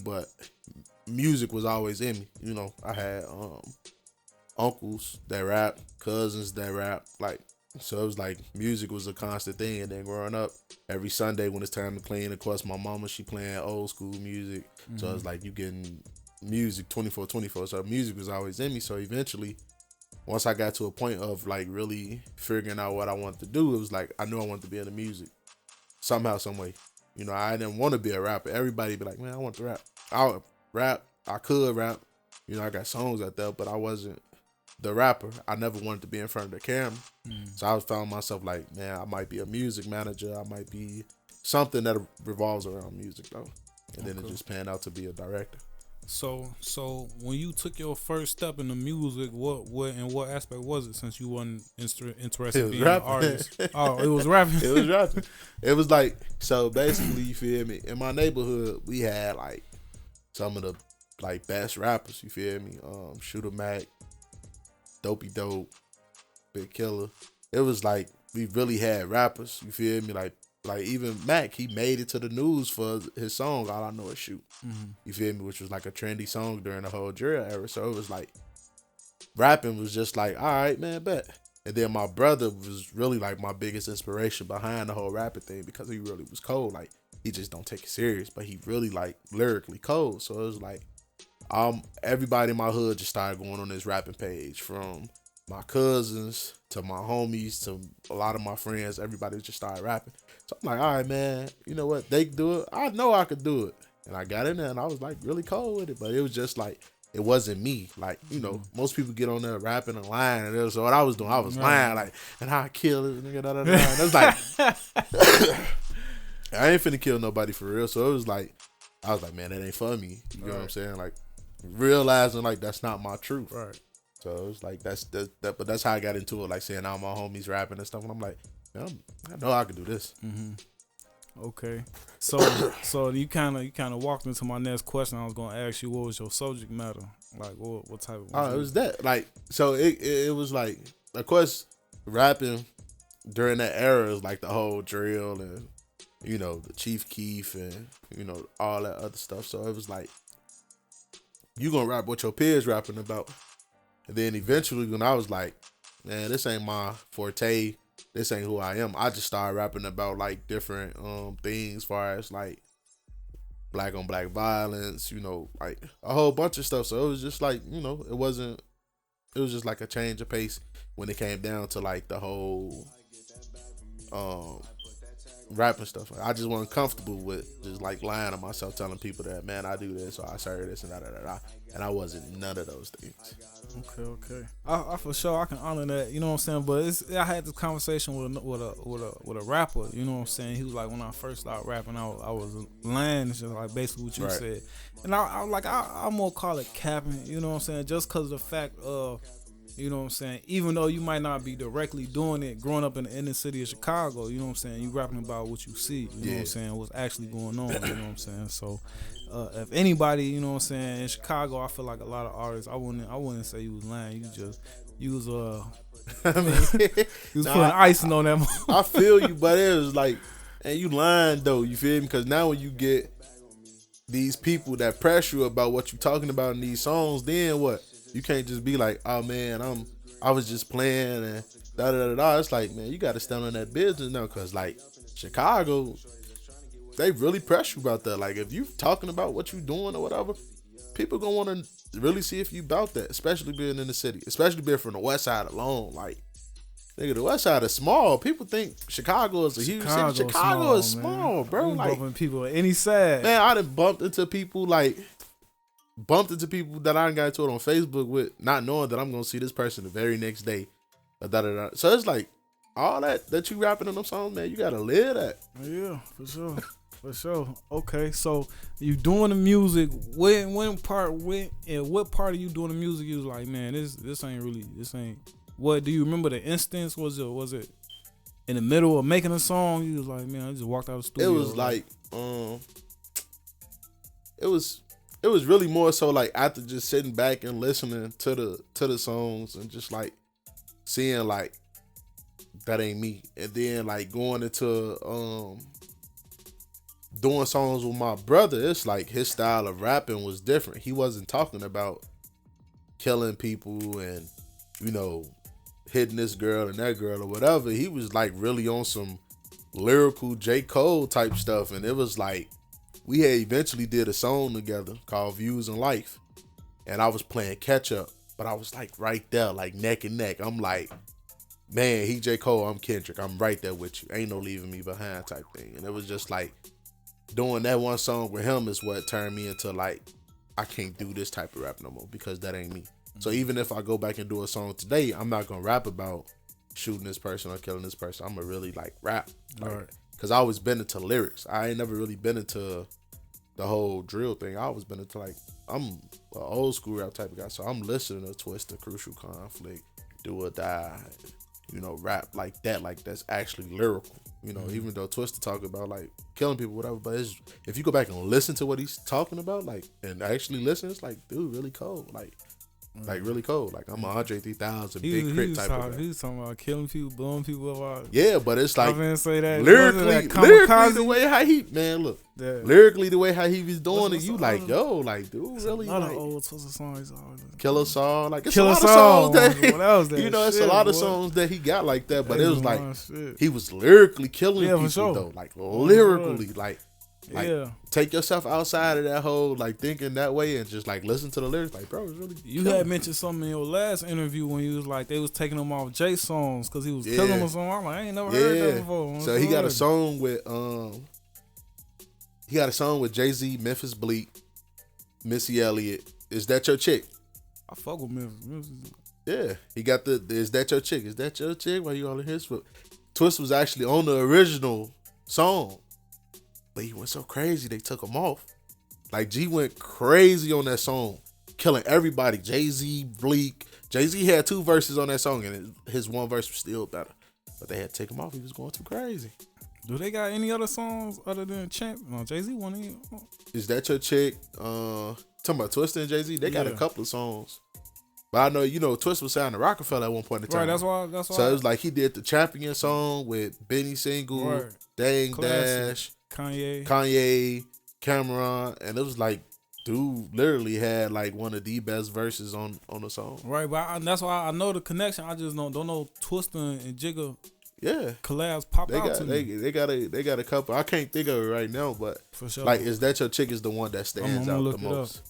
but music was always in me. You know, I had uncles that rap, cousins that rap, like, so it was like music was a constant thing. And then growing up, every Sunday when it's time to clean, of course my mama, she playing old school music. So it's like you getting music 24/24. So music was always in me. So eventually, once I got to a point of like really figuring out what I wanted to do, it was like I knew I wanted to be in the music somehow, some way. You know, I didn't want to be a rapper. Everybody be like, man, I want to rap. I would rap. I could rap. You know, I got songs out there, but I wasn't the rapper. I never wanted to be in front of the camera. So I was found myself like, man, I might be a music manager. I might be something that revolves around music though. And then it just panned out to be a director. So when you took your first step in the music, what aspect was it? Since you wasn't interested in being an artist, oh, it was rapping. It was rapping. It was like, so basically, you feel me? In my neighborhood, we had like some of the like best rappers. You feel me? Shooter Mac, Dopey Dope, Big Killer. It was like we really had rappers. You feel me? Like even Mac, he made it to the news for his song "All I Know Is Shoot." You feel me? Which was like a trendy song during the whole drill era. So it was like rapping was just like, all right, man, bet. And then my brother was really like my biggest inspiration behind the whole rapping thing because he really was cold. Like he just don't take it serious, but he really like lyrically cold. So it was like everybody in my hood just started going on this rapping page, from my cousins to my homies to a lot of my friends. Everybody just started rapping. So I'm like, all right, man, you know what? They can do it. I know I could do it. And I got in there and I was like really cold with it, but it was just like, it wasn't me. Like, you know, most people get on there rapping and lying, and it was, so what I was doing, I was lying, like, and I kill it, nigga, da da da. And it's like, I ain't finna kill nobody for real. So it was like, I was like, man, that ain't for me. You know what I'm saying? Like, realizing like that's not my truth. Right. So it was like but that's how I got into it. Like seeing all my homies rapping and stuff, and I'm like, man, I know I can do this. Okay. So you kind of walked into my next question. I was gonna ask you, what was your subject matter? Like what type of? Oh, it was that. Like, so it was like, of course, rapping during that era is like the whole drill and, you know, the Chief Keef and, you know, all that other stuff. So it was like, you gonna rap what your peers rapping about. And then eventually when I was like, man, this ain't my forte, this ain't who I am, I just started rapping about like different things as far as like black on black violence, you know, like a whole bunch of stuff. So it was just like, you know, it was just like a change of pace when it came down to like the whole rapping stuff. I just wasn't comfortable with just like lying to myself, telling people that, man, I do this or I serve this and da. And I wasn't none of those things. Okay. I for sure I can honor that. You know what I'm saying? But I had this conversation with a rapper. You know what I'm saying? He was like, when I first started rapping, I was lying, just like basically what you said. And I was like, I more call it capping. You know what I'm saying? Just because of the fact of, you know what I'm saying, even though you might not be directly doing it, growing up in the inner city of Chicago, you know what I'm saying, you rapping about what you see, you know what I'm saying, what's actually going on, you know what I'm saying. So if anybody, you know what I'm saying, in Chicago, I feel like a lot of artists, I wouldn't say you was lying, you was putting icing on them. I feel you, but it was like, and you lying though, you feel me? Because now when you get these people that press you about what you talking about in these songs, then what? You can't just be like, oh man, I was just playing and da da da da. It's like, man, you got to stand on that business now, because like Chicago, they really press you about that. Like if you talking about what you doing or whatever, people gonna want to really see if you about that, especially being in the city, especially being from the West Side alone. Like, nigga, the West Side is small. People think Chicago is a huge city. Chicago is small, bro. You like bumping people on any side. Man, I done bumped into people that I got into it on Facebook with, not knowing that I'm gonna see this person the very next day. So it's like all that you rapping in them songs, man, you gotta live that. Yeah, for sure. For sure. Okay, so you doing the music. What part of you doing the music you was like, man, this ain't. What do you remember the instance? Was it in the middle of making a song? You was like, man, I just walked out of the studio. It was like it was really more so like after just sitting back and listening to the songs and just like seeing like that ain't me, and then like going into doing songs with my brother, it's like his style of rapping was different. He wasn't talking about killing people and, you know, hitting this girl and that girl or whatever. He was like really on some lyrical J. Cole type stuff. And it was like, we had eventually did a song together called Views in Life. And I was playing catch up, but I was like right there, like neck and neck. I'm like, man, he J. Cole, I'm Kendrick. I'm right there with you. Ain't no leaving me behind type thing. And it was just like, doing that one song with him is what turned me into like, I can't do this type of rap no more because that ain't me. So even if I go back and do a song today, I'm not gonna rap about shooting this person or killing this person. I'm gonna really like rap, like, Right. Cause I always been into lyrics. I ain't never really been into the whole drill thing. I always been into like, I'm an old school rap type of guy, so I'm listening to Twista, Crucial Conflict, Do or Die, you know, rap like that, like that's actually lyrical. You know, even though Twista talk about like killing people, whatever, but it's, if you go back and listen to what he's talking about, like, and actually listen, it's like, dude, really cold, like really cold. Like I'm a Andre 3000 big crit type of guy. He was talking about killing people, blowing people up. Yeah, but it's like say that lyrically the way how he, man, look, lyrically the way how he was doing it, you like, yo, like, dude, really, another like, old Twista song. He's always Killer Song, like it's Killer a lot of songs that, what else that you know, it's shit, a lot of boy. songs that he got like that, but it was like shit. he was lyrically killing Yeah, for people sure. though, like lyrically, like yeah. take yourself outside of that whole like thinking that way and just like listen to the lyrics, like, bro, it's really You killing had me. mentioned something in your last interview when you was like they was taking him off Jay songs because he was killing them or something. I'm like, I ain't never heard that before. So he got a song with Jay-Z, Memphis Bleak, Missy Elliott. Is That Your Chick? I fuck with Memphis. Yeah, he got the Is That Your Chick? Is that your chick? Why you all in his foot? Twist was actually on the original song, but he went so crazy they took him off. Like G went crazy on that song, killing everybody. Jay-Z, Bleak. Jay-Z had 2 verses on that song, and his one verse was still better. But they had to take him off. He was going too crazy. Do they got any other songs other than Champ? No, Jay-Z one in. Is That Your Chick? Talking about Twista and Jay-Z, they got a couple of songs. But I know, you know, Twista was signed to Rockefeller at one point in time. Right, that's why. So it was like he did the Champion song with Benny Single, Right. Dang Classic. Dash, Kanye, Cameron, and it was like, dude literally had like one of the best verses on the song. Right, but that's why I know the connection. I just don't know Twista and Jigga. Yeah, collabs pop out to me. They got a couple. I can't think of it right now, but for sure. Like, Is That Your Chick is the one that stands out the most.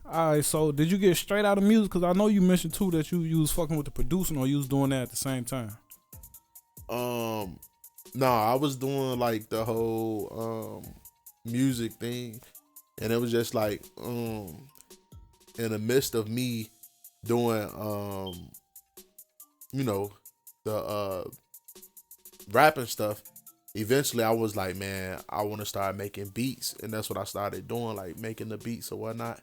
All right, so did you get straight out of music? Because I know you mentioned too that you was fucking with the producing or you was doing that at the same time. Nah, I was doing like the whole music thing, and it was just like in the midst of me doing you know, the rapping stuff. Eventually, I was like, man, I want to start making beats, and that's what I started doing, like making the beats or whatnot.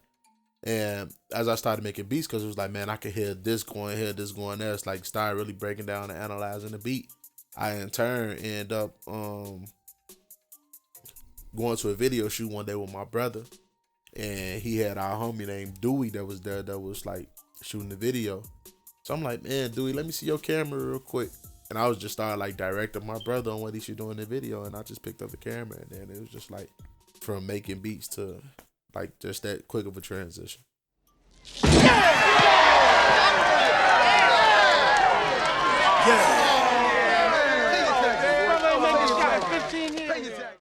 And as I started making beats, because it was like, man, I could hear this going here, this going there. It's like started really breaking down and analyzing the beat. I in turn end up going to a video shoot one day with my brother, and he had our homie named Dewey that was there that was like shooting the video. So I'm like, man, Dewey, let me see your camera real quick. And I was just started like directing my brother on what he should do in the video, and I just picked up the camera, and then it was just like from making beats to like just that quick of a transition. Yeah.